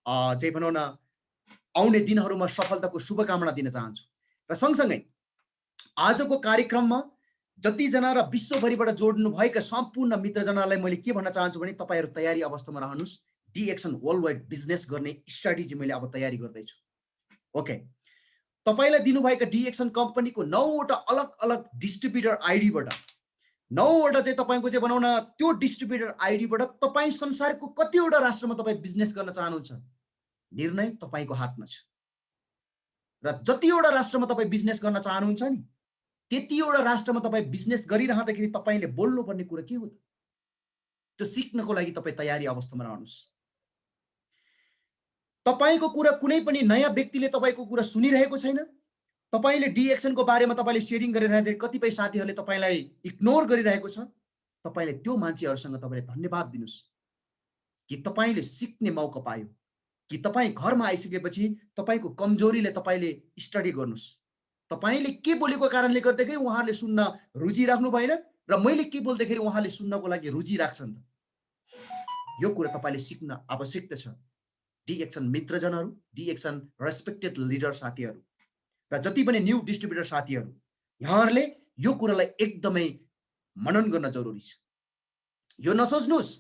चाहिँ भनौँ न आउने दिनहरूमा सफलताको शुभकामना दिन चाहन्छु। र सँगसँगै आजको कार्यक्रममा जतिजना र विश्वभरिबाट जोड्नु भएका सम्पूर्ण मित्रजनालाई मैले के भन्न चाहन्छु भने तपाईहरु तयारी अवस्थामा रहनुस्। डिएक्सन वर्ल्ड वाइड बिजनेस गर्ने स्ट्र्याटेजी मैले अब तयारी गर्दैछु। ओके, तपाईलाई दिनुभएका डिएक्सन कम्पनीको 9 वटा अलग अलग डिस्ट्रिब्युटर आइडीबाट 9 वटा चाहिँ तपाईको चाहिँ बनाउन त्यो डिस्ट्रिब्युटर आइडीबाट तपाई संसारको कतिवटा राष्ट्रमा तपाई बिजनेस गर्न चाहनुहुन्छ निर्णय तपाईको हातमा छ। र जतिवटा राष्ट्रमा तपाई बिजनेस गर्न चाहनुहुन्छ नि त्यतिवटा राष्ट्रमा तपाई बिजनेस गरिरहँदाखेरि तपाईले बोल्नुपर्ने कुरा के हो त? त्यो सिक्नको लागि तपाई तयारी अवस्थामा रहनुस्। तपाईको कुरा कुनै पनि नयाँ व्यक्तिले तपाईको कुरा सुनिरहेको छैन। तपाईले डिएक्सनको बारेमा तपाईले शेयरिङ गरिरहँदाखेरि कतिपय साथीहरूले तपाईलाई इग्नोर गरिरहेको छ। तपाईले त्यो मान्छेहरुसँग तपाईले धन्यवाद दिनुस् कि तपाईले सिक्ने मौका पायो, कि तपाई घरमा आइसकेपछि तपाईको कमजोरीले तपाईले स्टडी गर्नुस्। तपाईले के बोलेको कारणले गर्दाखेरि उहाँहरूले सुन्न रुचि राख्नु भएन र मैले के बोल्दाखेरि उहाँले सुन्नको लागि रुचि राख्छन्। यो कुरा तपाईले सिक्न आवश्यक छ। डिएक्सन मित्रजनहरू, डिएक्सन रेस्पेक्टेड लिडर साथीहरू र जति पनि न्यू डिस्ट्रिब्युटर साथीहरू, यहाँहरूले यो कुरालाई एकदमै मनन गर्न जरुरी छ। यो नसोच्नुस्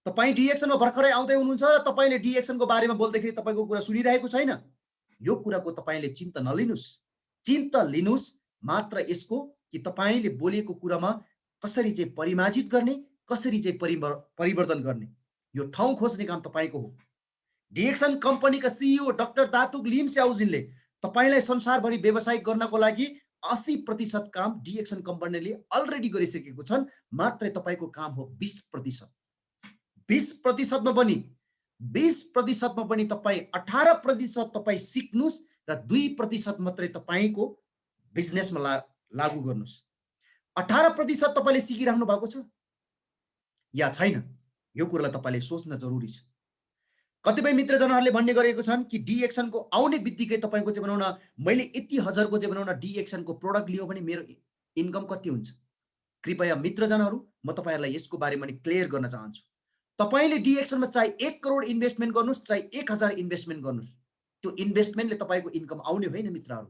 तपाई डिएक्सनमा भर्खरै आउँदै हुनुहुन्छ र तपाईले डिएक्सनको बारेमा बोल्दाखेरि तपाईको कुरा सुनिरहेको छैन। यो कुराको तपाईले चिन्ता नलिनुस्। चिन्ता लिनुस् मात्र यसको कि तपाईले बोलेको कुरामा कसरी चाहिँ परिमार्जित गर्ने, कसरी चाहिँ परिवर्तन गर्ने, यो ठाउँ खोज्ने काम तपाईको हो। डिएक्सन कम्पनीका सीईओ डाक्टर दातुक लिमस्याउजिनले तपाईलाई संसारभरि व्यवसाय गर्नको लागि 80% काम डिएक्सन कम्पनीले अलरेडी गरिसकेको छन्। मात्रै तपाईको काम हो 20%। 20%मा पनि 20%मा पनि तपाई 18% तपाई सिक्नुस् र 2% मात्रै तपाईको बिजनेसमा लागू गर्नुस्। 18% तपाईले सिकिराख्नु भएको छ या छैन? यो कुरालाई तपाईले सोच्न जरुरी छ। कतिपय मित्रजनहरूले भन्ने गरेको छन् कि डिएक्सनको आउने बित्तिकै तपाईको चाहिँ बनाउन मैले यति हजारको चाहिँ बनाउन डिएक्सनको प्रोडक्ट लियो भने मेरो इन्कम कति हुन्छ? कृपया मित्रजनहरू म तपाईहरुलाई यसको बारेमा नि क्लियर गर्न चाहन्छु। तपाईले डिएक्सनमा चाहे 1 करोड इन्भेस्टमेन्ट गर्नुस्, चाहे 1000 इन्भेस्टमेन्ट गर्नुस्, त्यो इन्भेस्टमेन्टले तपाईको इन्कम आउने होइन मित्रहरू।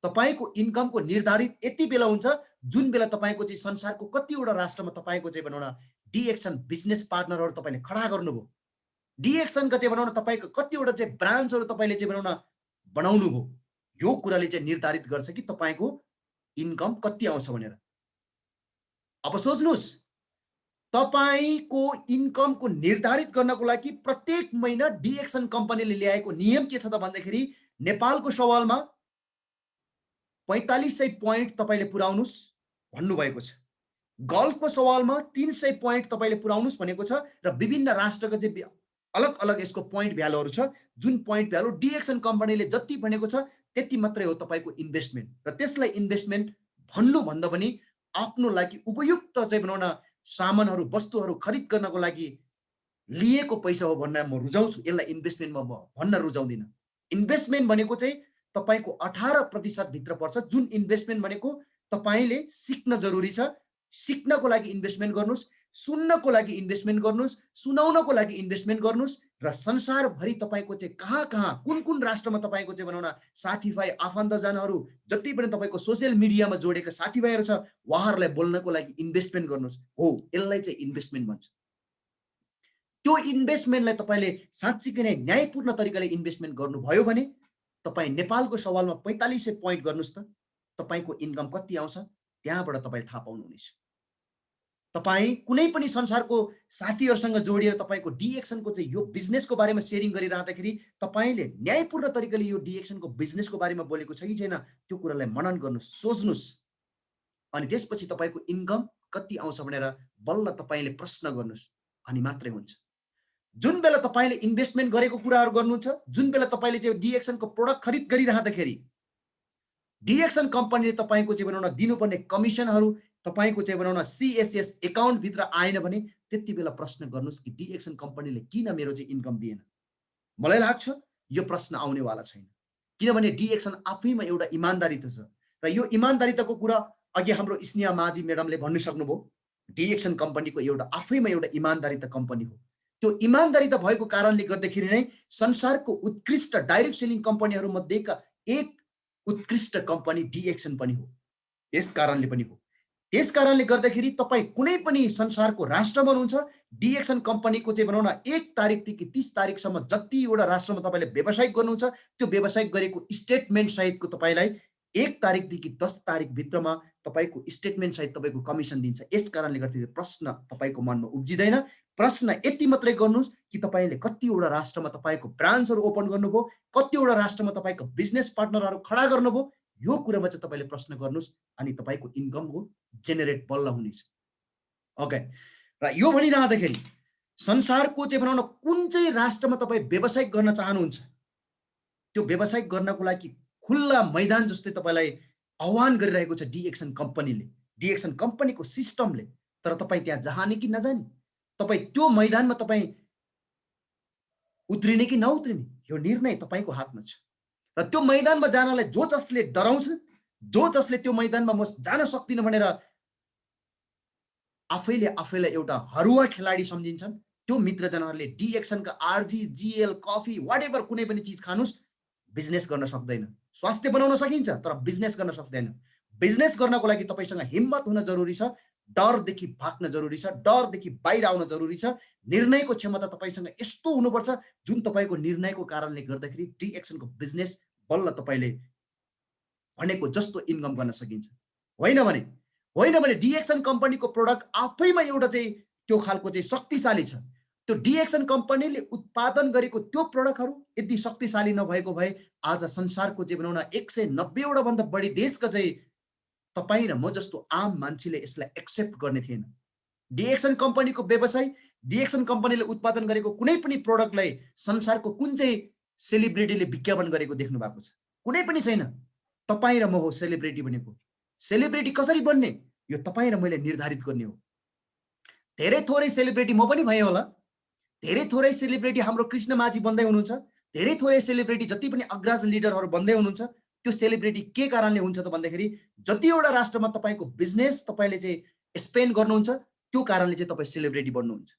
तपाईको इन्कमको निर्धारित यति बेला हुन्छ जुन बेला तपाईको चाहिँ संसारको कतिवटा राष्ट्रमा तपाईको चाहिँ बनाउन डिएक्सन बिजनेस पार्टनरहरू तपाईले खडा गर्नुभयो। डिएक्सनका चाहिँ बनाउन तपाईको कतिवटा चाहिँ ब्रान्चहरू तपाईले चाहिँ बनाउनु भयो। यो कुराले चाहिँ निर्धारित गर्छ कि तपाईको इन्कम कति आउँछ भनेर। अब सोच्नुस्, तपाईको इन्कमको निर्धारित गर्नको लागि प्रत्येक महिना डिएक्सन कम्पनीले ल्याएको नियम के छ त भन्दाखेरि नेपालको सवालमा 4500 पोइन्ट तपाईले पुर्याउनुस् भन्नुभएको छ। गल्फको सवालमा 300 पोइन्ट तपाईले पुर्याउनुस् भनेको छ र विभिन्न राष्ट्रका चाहिँ अलग अलग यसको पोइन्ट भ्यालुहरू छ। जुन पोइन्ट भ्यालु डिएक्सन कम्पनीले जति भनेको छ त्यति मात्रै हो तपाईको इन्भेस्टमेन्ट। र त्यसलाई इन्भेस्टमेन्ट भन्नु भन्दा पनि आफ्नो लागि उपयुक्त चाहिँ बनाउन सामानहरू वस्तुहरू खरिद गर्नको लागि लिएको पैसा हो भन्न म रुझाउँछु। यसलाई इन्भेस्टमेन्टमा म भन्न रुझाउँदिन। इन्भेस्टमेन्ट भनेको चाहिँ तपाईको 18% भित्र पर्छ। जुन इन्भेस्टमेन्ट भनेको तपाईले सिक्न जरुरी छ। सिक्नको लागि इन्भेस्टमेन्ट गर्नुस्, सुन्नको लागि इन्भेस्टमेन्ट गर्नुस्, सुनाउनको लागि इन्भेस्टमेन्ट गर्नुस् र संसारभरि तपाईको चाहिँ कहाँ कुन कुन राष्ट्रमा तपाईको चाहिँ बनाउन साथीभाइ आफन्तजनहरू जति पनि तपाईको सोशल मिडियामा जोडेका साथीभाइहरू छ उहाँहरूलाई बोल्नको लागि इन्भेस्टमेन्ट गर्नुस्। हो, यसलाई चाहिँ इन्भेस्टमेन्ट भन्छ। त्यो इन्भेस्टमेन्टलाई तपाईले साँच्चीकै नै न्यायपूर्ण तरिकाले इन्भेस्टमेन्ट गर्नुभयो भने तपाई नेपालको सवालमा 4500 पोइन्ट गर्नुस् त तपाईको इन्कम कति आउँछ त्यहाँबाट तपाईले थाहा पाउनुहुनेछ। तपाई कुनै पनि संसारको साथीहरुसँग जोडिएर तपाईको डिएक्सनको चाहिँ यो बिजनेसको बारेमा शेयरिङ गरिरहँदाखेरि तपाईले न्यायपूर्ण तरिकाले यो डिएक्सनको बिजनेसको बारेमा बोलेको छ कि छैन त्यो कुरालाई मनन गर्नुस्, सोच्नुस्। अनि त्यसपछि तपाईको इन्कम कति आउँछ भनेर बल्ल तपाईले प्रश्न गर्नुस् अनि मात्रै हुन्छ। जुन बेला तपाईले इन्भेस्टमेन्ट गरेको कुराहरू गर्नुहुन्छ, जुन बेला तपाईले चाहिँ डिएक्सनको प्रोडक्ट खरिद गरिरहँदाखेरि डिएक्सन कम्पनीले तपाईको चाहिँ बनाउन दिनुपर्ने कमिसनहरू तपाईको चाहिँ बनाउन सीएसएस एकाउन्ट भित्र आएन भने त्यति बेला प्रश्न गर्नुस् कि डिएक्सन कम्पनीले किन मेरो चाहिँ इन्कम दिएन। मलाई लाग्छ यो प्रश्न आउनेवाला छैन, किनभने डिएक्सन आफैमा एउटा इमानदारिता छ र यो इमानदारिताको कुरा अघि हाम्रो स्नेहा माझी म्याडमले भन्नु सक्नुभयो। डिएक्सन कम्पनीको एउटा आफैमा एउटा इमानदारिता कम्पनी हो त्यो इमानदारिता भएको कारणले गर्दाखेरि नै संसारको उत्कृष्ट डाइरेक्ट सेलिङ कम्पनीहरू मध्येका एक उत्कृष्ट कम्पनी डिएक्सन पनि हो। त्यस कारणले पनि हो। त्यस कारणले गर्दाखेरि तपाईँ कुनै पनि संसारको राष्ट्रमा हुनुहुन्छ, डिएक्सन कम्पनीको चाहिँ भनौँ न 1 तारिकदेखि 30 तारिकसम्म जतिवटा राष्ट्रमा तपाईँले व्यवसाय गर्नुहुन्छ त्यो व्यवसाय गरेको स्टेटमेन्ट सहितको तपाईँलाई 1 तारिकदेखि 10 तारिकभित्रमा तपाईँको स्टेटमेन्ट सहित तपाईँको कमिसन दिन्छ। यस कारणले गर्दाखेरि प्रश्न तपाईँको मनमा उब्जिँदैन। प्रश्न यति मात्रै गर्नुहोस् कि तपाईँले कतिवटा राष्ट्रमा तपाईँको ब्रान्चहरू ओपन गर्नुभयो, कतिवटा राष्ट्रमा तपाईँको बिजनेस पार्टनरहरू खडा गर्नुभयो, यो कुरामा चाहिँ तपाईँले प्रश्न गर्नुहोस् अनि तपाईँको इन्कमको जेनेरेट बल्ल हुनेछ। ओके, र यो भनिरहँदाखेरि संसारको चाहिँ भनौँ न कुन चाहिँ राष्ट्रमा तपाईँ व्यवसाय गर्न चाहनुहुन्छ त्यो व्यवसाय गर्नको लागि खुल्ला मैदान जस्तै तपाईँलाई आह्वान गरिरहेको छ डिएक्सन कम्पनीले, डिएक्सन कम्पनीको सिस्टमले। तर तपाईँ त्यहाँ जाने कि नजाने, तपाईँ त्यो मैदानमा तपाईँ उत्रिने कि नउत्रिने, यो निर्णय तपाईँको हातमा छ। र त्यो मैदानमा जानलाई जो जसले डराउँछ, जो जसले त्यो मैदानमा म जान सक्दिनँ भनेर आफैलाई एउटा हरुवा खेलाडी सम्झिन्छन्, त्यो मित्रजनहरूले डिएक्सनका आरजी, जिएल, कफी, वाटेभर कुनै पनि चिज खानुस्, बिजनेस गर्न सक्दैन। स्वास्थ्य बनाउन सकिन्छ तर बिजनेस गर्न सक्दैन। बिजनेस गर्नको लागि तपाईसँग हिम्मत हुन जरुरी छ, डरदेखि भाग्न जरुरी छ, डरदेखि बाहिर आउन जरुरी छ। निर्णयको क्षमता तपाईसँग यस्तो हुनुपर्छ जुन तपाईको निर्णयको कारणले गर्दाखेरि डिएक्सनको बिजनेस बल्ल तपाईले भनेको जस्तो इन्कम गर्न सकिन्छ। होइन भने डिएक्सन कम्पनीको प्रोडक्ट आफैमा एउटा चाहिँ त्यो खालको चाहिँ शक्तिशाली छ। त्यो डिएक्सन कम्पनीले उत्पादन गरेको त्यो प्रोडक्टहरू यदि शक्तिशाली नभएको भए आज संसारको चाहिँ भनौँ न 190 वटा भन्दा बढी देशका चाहिँ तपाईँ र म जस्तो आम मान्छेले यसलाई एक्सेप्ट गर्ने थिएन। डिएक्सन कम्पनीको व्यवसाय, डिएक्सन कम्पनीले उत्पादन गरेको कुनै पनि प्रोडक्टलाई संसारको कुन चाहिँ सेलिब्रिटीले विज्ञापन गरेको देख्नु भएको छ? कुनै पनि छैन। तपाईँ र म हो सेलिब्रिटी बनेको। सेलिब्रिटी कसरी बन्ने यो तपाईँ र मैले निर्धारित गर्ने हो। धेरै थोरै सेलिब्रिटी म पनि भएँ होला, धेरै थोरै सेलिब्रिटी हाम्रो कृष्ण माझी बन्दै हुनुहुन्छ, धेरै थोरै सेलिब्रिटी जति पनि अग्रज लिडरहरू बन्दै हुनुहुन्छ। त्यो सेलिब्रिटी के कारणले हुन्छ त भन्दाखेरि जतिवटा राष्ट्रमा तपाईँको बिजनेस तपाईँले चाहिँ स्पेन्ड गर्नुहुन्छ त्यो कारणले चाहिँ तपाईँ सेलिब्रिटी बन्नुहुन्छ।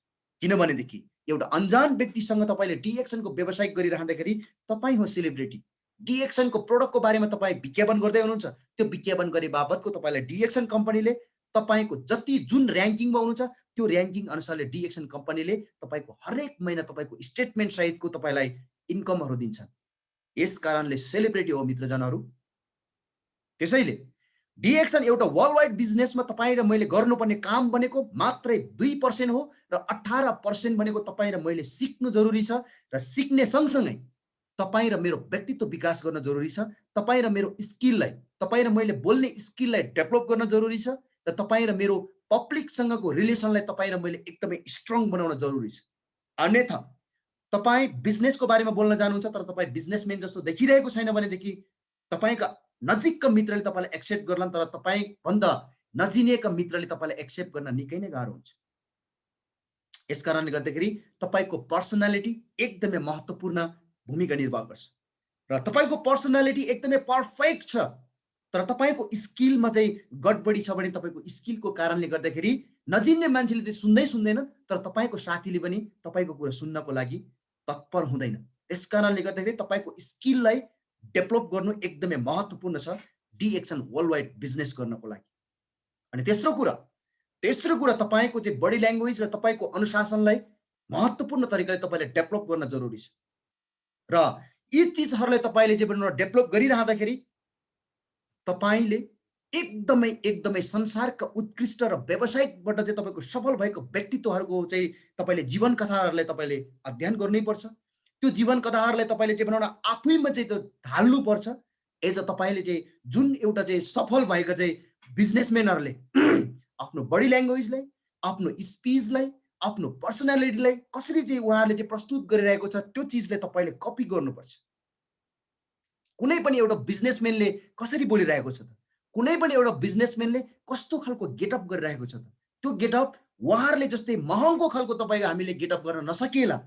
किनभनेदेखि एउटा अनजान व्यक्तिसँग तपाईँले डिएक्सनको व्यवसाय गरिरहँदाखेरि तपाईँ हो सेलिब्रिटी। डिएक्सनको प्रोडक्टको बारेमा तपाईँ विज्ञापन गर्दै हुनुहुन्छ, त्यो विज्ञापन गरे बाबतको तपाईँलाई डिएक्सन कम्पनीले तपाईँको जति जुन र्याङ्किङमा हुनुहुन्छ त्यो र्याङ्किङ अनुसारले डिएक्सन कम्पनीले तपाईँको हरेक महिना तपाईँको स्टेटमेन्ट सहितको तपाईँलाई इन्कमहरू दिन्छ। यस कारणले सेलिब्रिटी हो मित्रजनहरू। त्यसैले डिएक्सन एउटा वर्ल्ड वाइड बिजनेसमा तपाईँ र मैले गर्नुपर्ने काम भनेको मात्रै 2% हो र 18% भनेको तपाईँ र मैले सिक्नु जरुरी छ र सिक्ने सँगसँगै तपाईँ र मेरो व्यक्तित्व विकास गर्न जरुरी छ। तपाईँ र मेरो स्किललाई, तपाईँ र मैले बोल्ने स्किललाई डेभलप गर्न जरुरी छ र तपाईँ र मेरो पब्लिकसँगको रिलेसनलाई तपाईँ र मैले एकदमै स्ट्रङ बनाउन जरुरी छ। अन्यथा तपाईँ बिजनेसको बारेमा बोल्न जानुहुन्छ तर तपाईँ बिजनेसम्यान जस्तो देखिरहेको छैन भनेदेखि तपाईँका नजिकका मित्रले तपाईँलाई एक्सेप्ट गर्लान् तर तपाईँभन्दा नजिनेका मित्रले तपाईँलाई एक्सेप्ट गर्न निकै नै गाह्रो हुन्छ। यस कारणले गर्दाखेरि तपाईँको पर्सनालिटी एकदमै महत्त्वपूर्ण भूमिका निर्वाह गर्छ र तपाईँको पर्सनालिटी एकदमै पर्फेक्ट छ तर तपाईँको स्किलमा चाहिँ गडबडी छ भने तपाईँको स्किलको कारणले गर्दाखेरि नजिन्ने मान्छेले चाहिँ सुन्दैन तर तपाईँको साथीले पनि तपाईँको कुरा सुन्नको लागि तत्पर हुँदैन। त्यस कारणले गर्दाखेरि तपाईँको स्किललाई डेभलप गर्नु एकदमै महत्त्वपूर्ण छ डिएक्सन वर्ल्ड वाइड बिजनेस गर्नको लागि। अनि तेस्रो कुरा तपाईँको चाहिँ बडी ल्याङ्ग्वेज र तपाईँको अनुशासनलाई महत्त्वपूर्ण तरिकाले तपाईँले डेभलप गर्न जरुरी छ र यी चिजहरूलाई तपाईँले चाहिँ डेभलप गरिरहँदाखेरि तपाईले एकदमै संसारका उत्कृष्ट र व्यावसायिकबाट चाहिँ तपाईँको सफल भएको व्यक्तित्वहरूको चाहिँ तपाईँले जीवन कथाहरूलाई तपाईँले अध्ययन गर्नैपर्छ। त्यो जीवन कथाहरूलाई तपाईँले चाहिँ भनौँ न आफैमा चाहिँ त्यो ढाल्नुपर्छ। एज अ तपाईँले चाहिँ जुन एउटा चाहिँ सफल भएका चाहिँ बिजनेसम्यानहरूले आफ्नो बडी ल्याङ्ग्वेजलाई, आफ्नो स्पिचलाई, आफ्नो पर्सनालिटीलाई कसरी चाहिँ उहाँहरूले चाहिँ प्रस्तुत गरिरहेको छ त्यो चिजलाई तपाईँले कपी गर्नुपर्छ। कुनै पनि एउटा बिजनेसम्यानले कसरी बोलिरहेको छ त, कुनै पनि एउटा बिजनेसम्यानले कस्तो खालको गेटअप गरिरहेको छ त, त्यो गेटअप उहाँहरूले जस्तै महँगो खालको तपाईँको हामीले गेटअप गर्न नसकिएला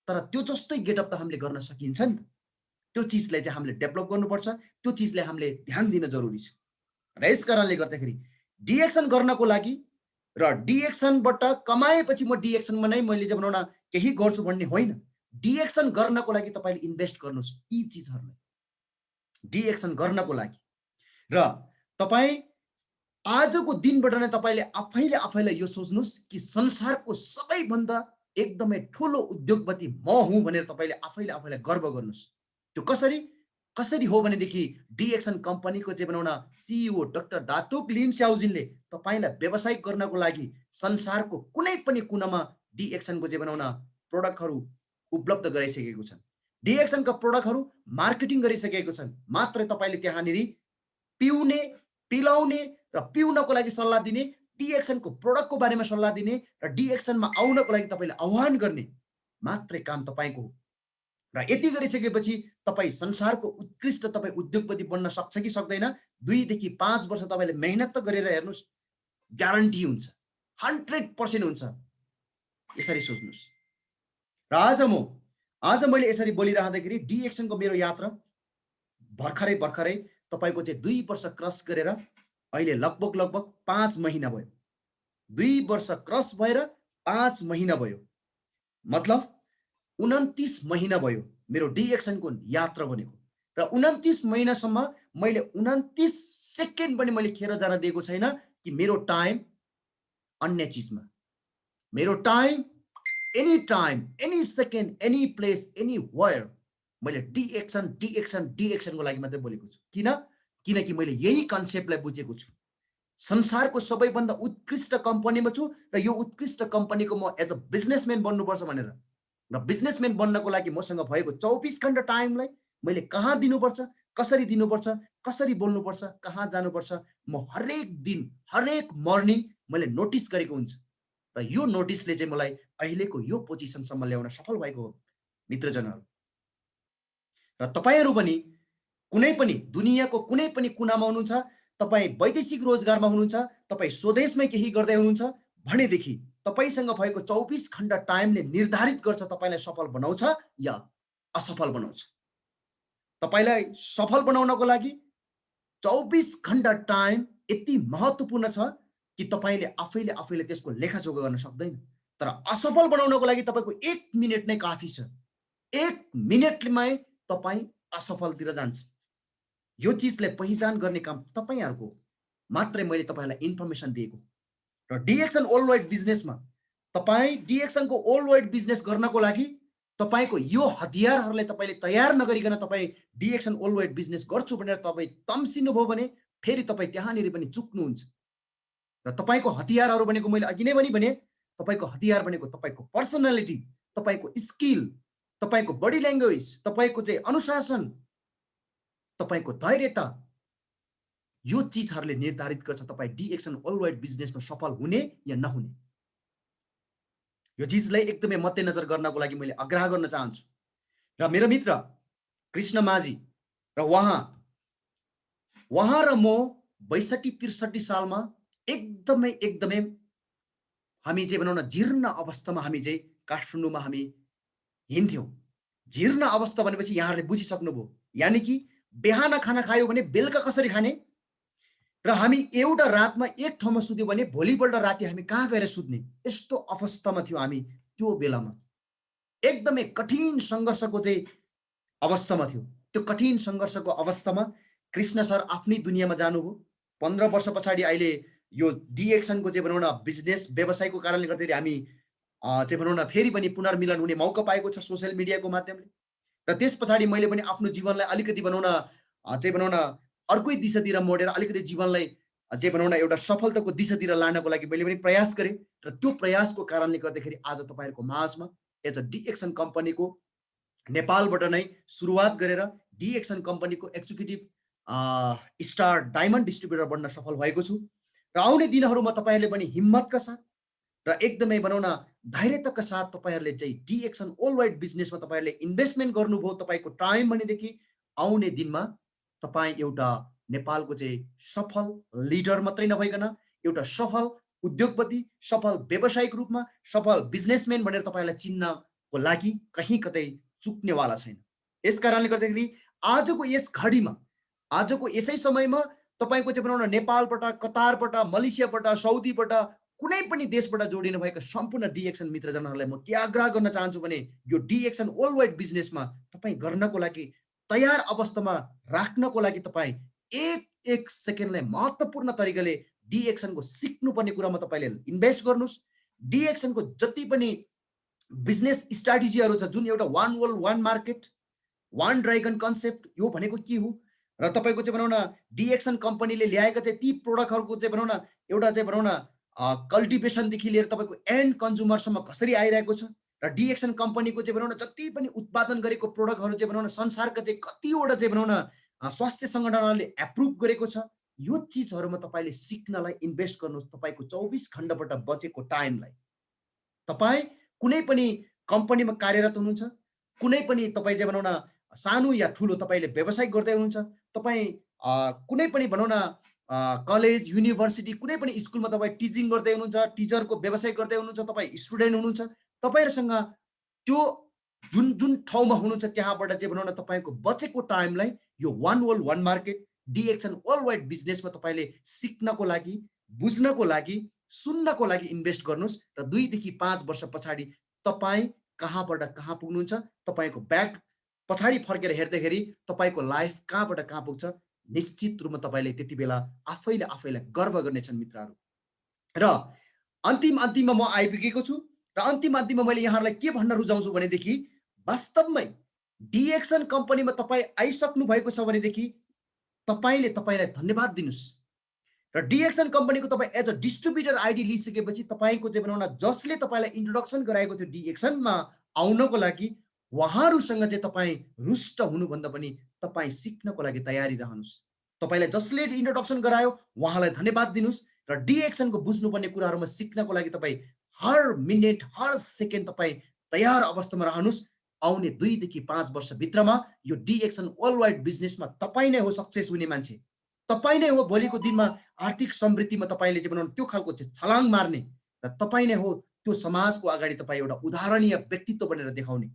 तर त्यो जस्तै गेटअप त हामीले गर्न सकिन्छ नि त। त्यो चिजलाई चाहिँ हामीले डेभलप गर्नुपर्छ, त्यो चिजलाई हामीले ध्यान दिन जरुरी छ। र यस कारणले गर्दाखेरि डिएक्सन गर्नको लागि र डिएक्सनबाट कमाएपछि म डिएक्सनमा नै मैले चाहिँ भनौँ न केही गर्छु भन्ने होइन, डिएक्सन गर्नको लागि तपाईँले इन्भेस्ट गर्नुहोस् यी चिजहरूलाई, डिएक्सन गर्नको लागि। र तपाईँ आजको दिनबाट नै तपाईँले आफैलाई यो सोच्नुहोस् कि संसारको सबैभन्दा एकदमै ठुलो उद्योगपति म हुँ भनेर तपाईँले आफैलाई गर्व गर्नुहोस्। त्यो कसरी हो भनेदेखि डिएक्सन कम्पनीको चाहिँ भनौँ न सिइओ डाक्टर दातुक लिम स्याउजिनले तपाईँलाई व्यवसायिक गर्नको लागि संसारको कुनै पनि कुनामा डिएक्सनको चाहिँ भनौँ न प्रोडक्टहरू उपलब्ध गराइसकेको छन्। डिएक्सनका प्रोडक्टहरू मार्केटिङ गरिसकेको छन्। मात्र तपाईँले त्यहाँनिर पिउने, पिलाउने र पिउनको लागि सल्लाह दिने, डिएक्सनको प्रोडक्टको बारेमा सल्लाह दिने र डिएक्सनमा आउनको लागि तपाईँले आह्वान गर्ने मात्रै काम तपाईँको हो। र यति गरिसकेपछि तपाईँ संसारको उत्कृष्ट तपाईँ उद्योगपति बन्न सक्छ कि सक्दैन? 2 देखि 5 वर्ष तपाईँले मेहनत त गरेर हेर्नुहोस्, ग्यारेन्टी हुन्छ, 100% हुन्छ। यसरी सोच्नुहोस्। र आज मैले यसरी बोलिरहँदाखेरि डिएक्सनको मेरो यात्रा भर्खरै तपाईँको चाहिँ 2 वर्ष क्रस गरेर अहिले लगभग 5 महिना भयो। 2 वर्ष क्रस भएर 5 महिना भयो, मतलब 29 महिना भयो मेरो डिएक्सनको यात्रा बनेको। र 29 महिनासम्म मैले 29 सेकेन्ड पनि मैले खेर जान दिएको छैन कि मेरो टाइम अन्य चिजमा, मेरो time any time, any second, any place, anywhere मैले डिएक्सनको लागि मात्रै बोलेको छु। किनकि मैले यही कन्सेप्टलाई बुझेको छु। संसारको सबैभन्दा उत्कृष्ट कम्पनीमा छु र यो उत्कृष्ट कम्पनीको म एज अ बिजनेसम्यान बन्नुपर्छ भनेर। र बिजनेसम्यान बन्नको लागि मसँग भएको 24 घण्टा टाइमलाई मैले कहाँ दिनुपर्छ, कसरी दिनुपर्छ, कसरी बोल्नुपर्छ, कहाँ जानुपर्छ, म हरेक दिन, हरेक मर्निङ मैले नोटिस गरेको हुन्छ। र यो नोटिसले चाहिँ मलाई अहिलेको यो पोजिसनसम्म ल्याउन सफल भएको हो मित्रजनहरू। र तपाईँहरू पनि कुनै पनि दुनियाँको कुनै पनि कुनामा हुनुहुन्छ, तपाईँ वैदेशिक रोजगारमा हुनुहुन्छ, तपाईँ स्वदेशमै केही गर्दै हुनुहुन्छ भनेदेखि तपाईसँग भएको 24 घण्टा टाइमले निर्धारित गर्छ तपाईँलाई सफल बनाउँछ या असफल बनाउँछ। तपाईँलाई सफल बनाउनको लागि 24 घण्टा टाइम यति महत्त्वपूर्ण छ कि तपाईँले आफैले त्यसको लेखाजोखा गर्न सक्दैन। तर असफल बनाउनको लागि तपाईँको 1 मिनेट नै काफी छ। 1 मिनेटमै तपाईँ असफलतिर जान्छ। यो चिजलाई पहिचान गर्ने काम तपाईँहरूको मात्रै मैले तपाईँलाई इन्फर्मेसन दिएको। र डिएक्सन वर्ल्ड वाइड बिजनेसमा तपाईँ डिएक्सनको वर्ल्ड वाइड बिजनेस गर्नको लागि तपाईँको यो हतियारहरूलाई तपाईँले तयार नगरिकन तपाईँ डिएक्सन वर्ल्ड वाइड बिजनेस गर्छु भनेर तपाईँ तम्सिनुभयो भने फेरि तपाईँ त्यहाँनिर पनि चुक्नुहुन्छ। र तपाईँको हतियारहरू भनेको मैले अघि नै भने तपाईँको हतियार भनेको तपाईँको पर्सनालिटी, तपाईँको स्किल, तपाईँको बडी ल्याङ्ग्वेज, तपाईँको चाहिँ अनुशासन, तपाईँको धैर्यता, यो चिजहरूले निर्धारित गर्छ तपाईँ डिएक्सन वर्ल्ड वाइड बिजनेसमा सफल हुने या नहुने। यो चिजलाई एकदमै मध्यनजर गर्नको लागि मैले आग्रह गर्न चाहन्छु। र मेरो मित्र कृष्ण माझी र उहाँ र म 62-63 सालमा एकदमै हामी चाहिँ भनौँ न जीर्ण अवस्थामा हामी चाहिँ काठमाडौँमा हामी हिँड्थ्यौँ। जीर्ण अवस्था भनेपछि यहाँहरूले बुझिसक्नुभयो, यानि कि बिहान खाना खायो भने बेलुका कसरी खाने, र हामी एउटा रातमा एक ठाउँमा सुत्यो भने भोलिपल्ट राति हामी कहाँ गएर सुत्ने, यस्तो अवस्थामा थियो हामी। त्यो बेलामा एकदमै कठिन सङ्घर्षको चाहिँ अवस्थामा थियो। त्यो कठिन सङ्घर्षको अवस्थामा कृष्ण सर आफ्नै दुनियाँमा जानुभयो। 15 वर्ष पछाडि अहिले यो डिएक्सनको चाहिँ भनौँ न बिजनेस व्यवसायको कारणले गर्दाखेरि हामी चाहिँ भनौँ न फेरि पनि पुनर्मिलन हुने मौका पाएको छ सोसियल मिडियाको माध्यमले। र त्यस पछाडि मैले पनि आफ्नो जीवनलाई अलिकति भनौँ न अर्कै दिशातिर मोडेर अलिकति जीवनलाई चाहिँ भनौँ न एउटा सफलताको दिशातिर लानको लागि मैले पनि प्रयास गरेँ। र त्यो प्रयासको कारणले गर्दाखेरि आज तपाईँहरूको माझमा एज अ डिएक्सन कम्पनीको नेपालबाट नै सुरुवात गरेर डिएक्सन कम्पनीको एक्जिक्युटिभ स्टार डायमन्ड डिस्ट्रिब्युटर बन्न सफल भएको छु। र आउने दिनहरूमा तपाईँहरूले पनि हिम्मतका साथ र एकदमै भनौँ न धैर्यताका साथ तपाईँहरूले चाहिँ डिएक्सन वर्ल्ड वाइड बिजनेसमा तपाईँहरूले इन्भेस्टमेन्ट गर्नुभयो तपाईँको टाइम भनेदेखि आउने दिनमा तपाईँ एउटा नेपालको चाहिँ सफल लिडर मात्रै नभइकन एउटा सफल उद्योगपति, सफल व्यावसायिक रूपमा सफल बिजनेसम्यान भनेर तपाईँलाई चिन्नको लागि कहीँ कतै चुक्नेवाला छैन। यस कारणले गर्दाखेरि आजको यस घडीमा, आजको यसै समयमा तपाईँको चाहिँ भनौँ न नेपालबाट, कतारबाट, मलेसियाबाट, साउदीबाट कुनै पनि देशबाट जोडिनु भएका सम्पूर्ण डिएक्सन मित्रजनहरूलाई म के आग्रह गर्न चाहन्छु भने यो डिएक्सन वर्ल्ड वाइड बिजनेसमा तपाईँ गर्नको लागि तयार अवस्थामा राख्नको लागि तपाईँ एक एक सेकेन्डलाई महत्त्वपूर्ण तरिकाले डिएक्सनको सिक्नुपर्ने कुरामा तपाईँले इन्भेस्ट गर्नुहोस्। डिएक्सनको जति पनि बिजनेस स्ट्राटेजीहरू छ, जुन एउटा one world one market one dragon concept, यो भनेको के हो र तपाईँको चाहिँ भनौँ न डिएक्सन कम्पनीले ल्याएका चाहिँ ती प्रोडक्टहरूको चाहिँ भनौँ न एउटा चाहिँ भनौँ न कल्टिभेसनदेखि लिएर तपाईँको एन्ड कन्ज्युमरसम्म कसरी आइरहेको छ र डिएक्सन कम्पनीको चाहिँ भनौँ न जति पनि उत्पादन गरेको प्रोडक्टहरू चाहिँ भनौँ न संसारका चाहिँ कतिवटा चाहिँ भनौँ न स्वास्थ्य सङ्गठनहरूले एप्रुभ गरेको छ। यो चिजहरूमा तपाईँले सिक्नलाई इन्भेस्ट गर्नुहोस्। तपाईँको 24 घण्टाबाट बचेको टाइमलाई तपाईँ कुनै पनि कम्पनीमा कार्यरत हुनुहुन्छ, कुनै पनि तपाईँ चाहिँ भनौँ न सानो या ठुलो तपाईँले व्यवसाय गर्दै हुनुहुन्छ, तपाईँ कुनै पनि भनौँ न कलेज युनिभर्सिटी कुनै पनि स्कुलमा तपाईँ टिचिङ गर्दै हुनुहुन्छ, टिचरको व्यवसाय गर्दै हुनुहुन्छ, तपाईँ स्टुडेन्ट हुनुहुन्छ, तपाईँहरूसँग त्यो जुन जुन ठाउँमा हुनुहुन्छ त्यहाँबाट चाहिँ भनौँ न तपाईँको बचेको टाइमलाई यो one world one market DXN world wide बिजनेसमा तपाईँले सिक्नको लागि, बुझ्नको लागि, सुन्नको लागि इन्भेस्ट गर्नुहोस् र 2 देखि 5 वर्ष पछाडि तपाईँ कहाँबाट कहाँ पुग्नुहुन्छ, तपाईँको ब्याक पछाडि फर्केर हेर्दाखेरि तपाईँको लाइफ कहाँबाट कहाँ पुग्छ, निश्चित रूपमा तपाईँले त्यति बेला आफैलाई गर्व गर्नेछन् मित्रहरू। र अन्तिममा म आइपुगेको छु र अन्तिममा मैले यहाँहरूलाई के भन्न रुचाउँछु भनेदेखि वास्तवमै डिएक्सन कम्पनीमा तपाईँ आइसक्नु भएको छ भनेदेखि तपाईँले तपाईँलाई धन्यवाद दिनुहोस् र डिएक्सन कम्पनीको तपाईँ एज अ डिस्ट्रिब्युटर आइडी लिइसकेपछि तपाईँको चाहिँ भनौँ न जसले तपाईँलाई इन्ट्रोडक्सन गराएको थियो डिएक्सनमा आउनको लागि उहाँहरूसँग चाहिँ तपाईँ रुष्ट हुनुभन्दा पनि तपाईँ सिक्नको लागि तयारी रहनुहोस्। तपाईँलाई जसले इन्ट्रोडक्सन गरायो उहाँलाई धन्यवाद दिनुहोस् र डिएक्सनको बुझ्नुपर्ने कुराहरूमा सिक्नको लागि तपाईँ हर मिनट हर सेकेन्ड तपाईँ तयार अवस्थामा रहनुहोस्। आउने 2 देखि 5 वर्षभित्रमा यो डिएक्सन वर्ल्ड वाइड बिजनेसमा तपाईँ नै हो सक्सेस हुने मान्छे, तपाईँ नै हो भोलिको दिनमा आर्थिक समृद्धिमा तपाईँले चाहिँ बनाउनु त्यो खालको चाहिँ छलाङ मार्ने र तपाईँ नै हो त्यो समाजको अगाडि तपाईँ एउटा उदाहरणीय व्यक्तित्व बनेर देखाउने।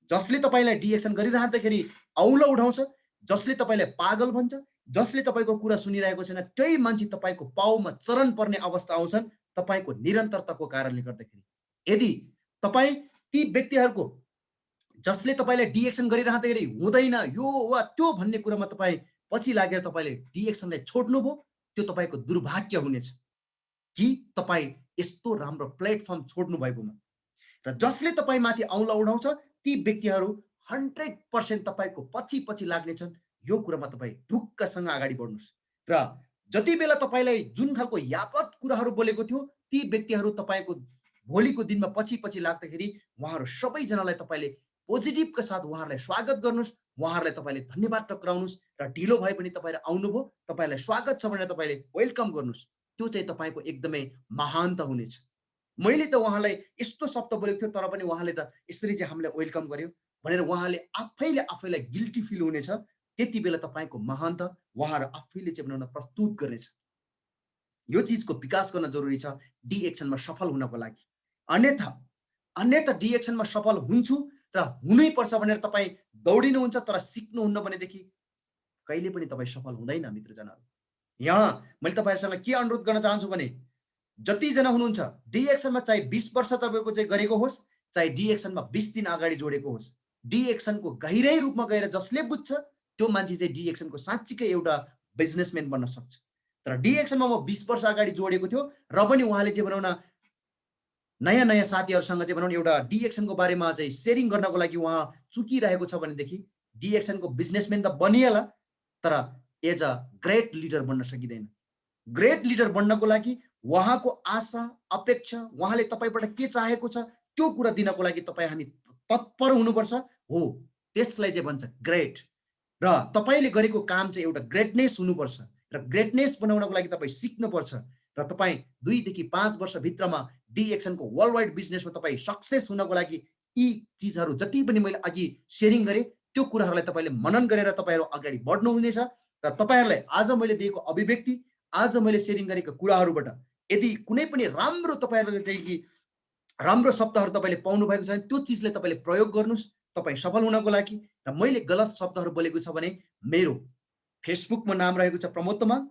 जसले तपाईँलाई डिएक्सन गरिरहँदाखेरि औलो उठाउँछ, जसले तपाईँलाई पागल भन्छ, जसले तपाईँको कुरा सुनिरहेको छैन त्यही मान्छे तपाईँको पाउमा चरण पर्ने अवस्था आउँछन् तपाईँको निरन्तरताको कारणले गर्दाखेरि। यदि तपाईँ ती व्यक्तिहरूको जसले तपाईँलाई डिएक्सन गरिरहँदाखेरि हुँदैन यो वा त्यो भन्ने कुरामा तपाईँ पछि लागेर तपाईँले डिएक्सनलाई छोड्नुभयो, त्यो तपाईँको दुर्भाग्य हुनेछ कि तपाईँ यस्तो राम्रो प्लेटफर्म छोड्नु भएकोमा। र जसले तपाईँ माथि औँला उठाउँछ ती व्यक्तिहरू 100% तपाईँको पछि लाग्नेछन्। यो कुरामा तपाईँ ढुक्कसँग अगाडि बढ्नुहोस् र जति बेला तपाईँलाई जुन खालको यावत कुराहरू बोलेको थियो ती व्यक्तिहरू तपाईँको भोलिको दिनमा पछि लाग्दाखेरि उहाँहरू सबैजनालाई तपाईँले पोजिटिभका साथ उहाँहरूलाई स्वागत गर्नुहोस्, उहाँहरूलाई तपाईँले धन्यवाद टक्राउनुहोस् र ढिलो भए पनि तपाईँहरू आउनुभयो, तपाईँलाई स्वागत छ भनेर तपाईँले वेलकम गर्नुहोस्। त्यो चाहिँ तपाईँको एकदमै महानता हुनेछ। मैले त उहाँलाई यस्तो शब्द बोलेको थियो तर पनि उहाँले त यसरी चाहिँ हामीलाई वेलकम गर्यो भनेर उहाँले आफैलाई गिल्टी फिल हुनेछ। त्यति बेला तपाईँको महानता उहाँहरू आफैले चाहिँ बनाउन प्रस्तुत गर्नेछ। यो चिजको विकास गर्न जरुरी छ डिएक्सनमा सफल हुनको लागि। अन्यथा डिएक्सनमा सफल हुन्छु र हुनै पर्छ भनेर तपाईँ दौडिनुहुन्छ तर सिक्नुहुन्न भनेदेखि कहिले पनि तपाईँ सफल हुँदैन मित्रजनहरू। यहाँ मैले तपाईँहरूसँग के अनुरोध गर्न चाहन्छु भने जतिजना हुनुहुन्छ डिएक्सनमा चाहे 20 वर्ष तपाईँको चाहिँ गरेको होस्, चाहे डिएक्सनमा 20 दिन अगाडि जोडेको होस्, डिएक्सनको गहिरै रूपमा गएर जसले बुझ्छ त्यो मान्छे चाहिँ डिएक्सनको साँच्चीकै एउटा बिजनेसम्यान बन्न सक्छ। तर डिएक्सनमा म 20 वर्ष अगाडि जोडेको थियो र पनि उहाँले चाहिँ भनौँ न नयाँ साथीहरूसँग चाहिँ भनौँ एउटा डिएक्सनको बारेमा चाहिँ सेयरिङ गर्नको लागि उहाँ चुकिरहेको छ भनेदेखि डिएक्सनको बिजनेसम्यान त बनिएला तर एज अ ग्रेट लिडर बन्न सकिँदैन। ग्रेट लिडर बन्नको लागि उहाँको आशा अपेक्षा उहाँले तपाईँबाट के चाहेको छ त्यो कुरा दिनको लागि तपाईँ हामी तत्पर हुनुपर्छ। हो त्यसलाई चाहिँ भन्छ ग्रेट र तपाईँले गरेको काम चाहिँ एउटा ग्रेटनेस हुनुपर्छ र ग्रेटनेस बनाउनको लागि तपाईँ सिक्नुपर्छ र तपाईँ 2 देखि 5 वर्षभित्रमा डिएक्सनको वर्ल्ड वाइड बिजनेसमा तपाईँ सक्सेस हुनको लागि यी चिजहरू जति पनि मैले अघि सेयरिङ गरेँ त्यो कुराहरूलाई तपाईँले मनन गरेर तपाईँहरू अगाडि बढ्नुहुनेछ र तपाईँहरूलाई आज मैले दिएको अभिव्यक्ति आज मैले सेयरिङ गरेको कुराहरूबाट यदि कुनै पनि राम्रो तपाईँहरूले चाहिँ राम्रो शब्दहरू तपाईँले पाउनु भएको छ भने त्यो चिजले तपाईँले प्रयोग गर्नुहोस् तपाईँ सफल हुनको लागि। र मैले गलत शब्दहरू बोलेको छ भने मेरो फेसबुकमा नाम रहेको छ प्रमोद तमाङ,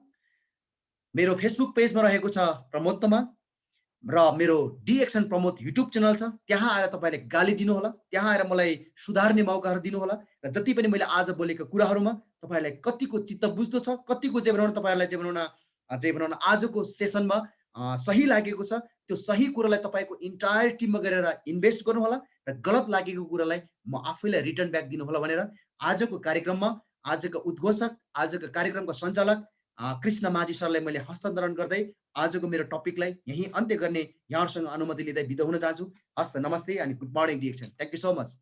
मेरो फेसबुक पेजमा रहेको छ प्रमोद तमाङ, र मेरो डिएक्सन प्रमोद युट्युब च्यानल छ, त्यहाँ आएर तपाईँले गाली दिनुहोला, त्यहाँ आएर मलाई सुधार्ने मौकाहरू दिनुहोला र जति पनि मैले आज बोलेको कुराहरूमा तपाईँहरूलाई कतिको चित्त बुझ्दो छ, कतिको चाहिँ भनौँ न तपाईँहरूलाई चाहिँ भनौँ न आजको सेसनमा सही लागेको छ, त्यो सही कुरालाई तपाईँको इन्टायर टिममा गरेर इन्भेस्ट गर्नुहोला र गलत लागेको कुरालाई म आफैलाई रिटर्न ब्याक दिनुहोला भनेर आजको कार्यक्रममा आजको उद्घोषक, आजको कार्यक्रमको सञ्चालक कृष्ण माझी सरलाई मैले हस्तान्तरण गर्दै आजको मेरो टपिकलाई यहीँ अन्त्य गर्ने यहाँहरूसँग अनुमति लिँदै बिदा हुन चाहन्छु। हस्त, नमस्ते अनि good morning DXN. Thank you so much.